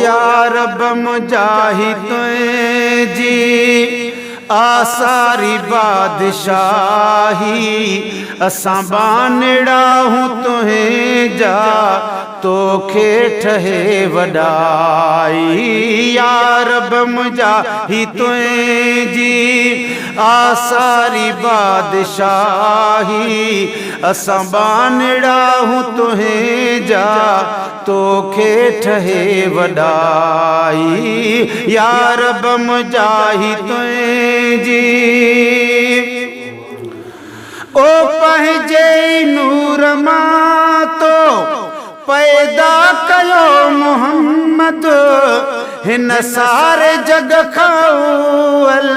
या रब मुजाहिद जी आसारी बादशाही असां बानड़ा हूँ तुहें जा तोखे ठहे वडाई या रब मुजाहिद जी आसारी बादशाही असां बानड़ा हूँ तुहें जा तोखे ठहे वडाई या रब मुजाहिद जी ओ पंहिंजे नूर मां तो पैदा कयो मोहम्मद हिन सारे जग खावल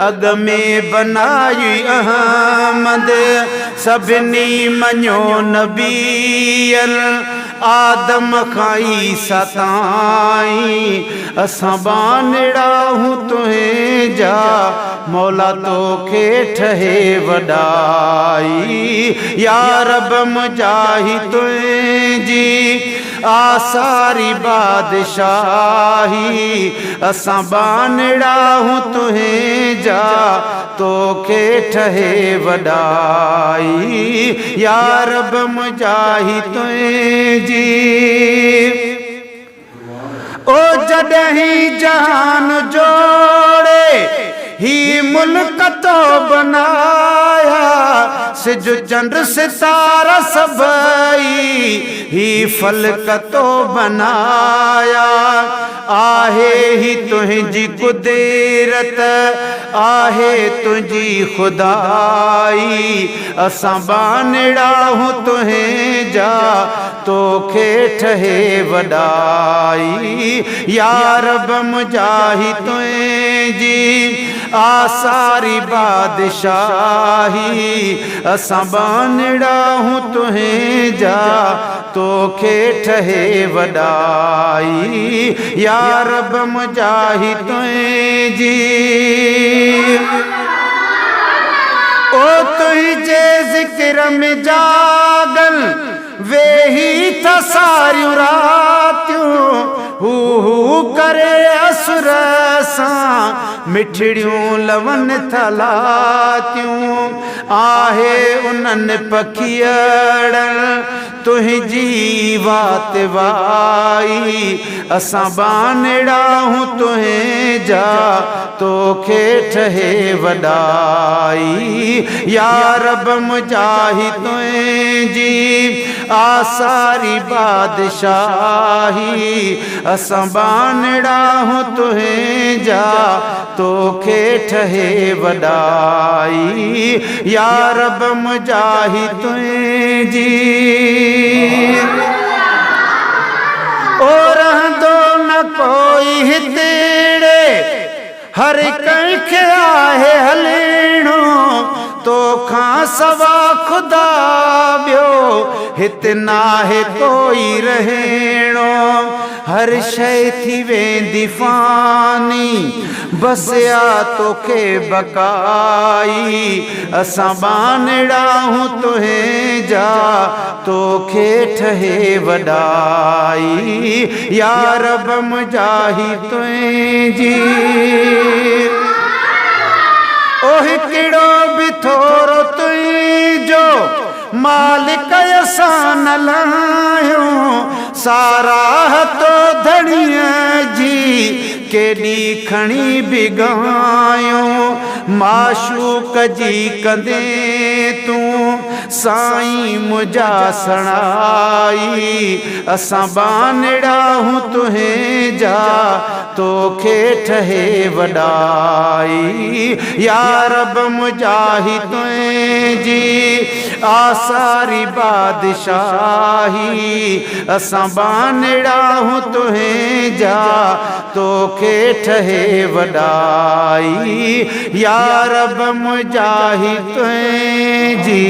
अग में बनाई अहमद सभिनी मञो नबीअल आदम खाई सताई असां बानड़ा हूँ तुहें जा मौला तोखे ठहे वडाई या रब मुजाहिद जी आसारी बादशाही असां बानड़ा हूँ तुहें जा तोखे ठहे वडाई या रब मुजाहिद जी ओ जॾहिं जहान जोड़े ही मुल्क तो बनाया सिज चंद्र सितारा सबई ही फलक तो बनाया आहे ही तुझी कुदरत आहे तुझी खुदाई असां बानड़ा हूँ तुहें जा तोखे ठहे वडाई या रब मुजाहिद जी आसारी बादशाही असां बानड़ा हूँ तुहें जा तोखे ठहे वडाई या रब मुजाहिद जी ओ तुझे जिक्र में जागल वेही था सारियूं रातियूं हू करे असुर सां मिठड़ियूं लवन थलातियूं आहे उन्हनि पखियड़ तुझी वात वाई असां बानड़ा हूँ तुहें जा तोखे ठहे वडाई या रब मुजाहिद जी आसारी बादशाही असां बानड़ा हूँ तुहें जा तोखे ठहे वडाई या रब मुजाहिद जी ओ रहंदो न कोई हितेड़े हर कंहिंखे आहे हलेणो तोखां सवा खुदा ॿियो हिते नाहे कोई रहेणो हर शइ थी वेंदी फानी बसिया तोखे बकाई असां बानड़ा हूँ तुहें जा तोखे ठहे वडाई या रब मुजाहिद जी ओ हिकिड़ो बि थोरो तुंहिंजो मालिक असां न लाहियूं साराह तो धणीअ जी केॾी खणी बिगायूं माशूक जी कंदे तूं साईं मुंहिंजा सणाई असां बानड़ा हूँ तुहें जा तोखे ठहे वडाई या रब मुजाहिद जी आसारी बादशाही असां बानड़ा हूँ तुहें जा तोखे ठहे वडाई या रब मुजाहिद जी।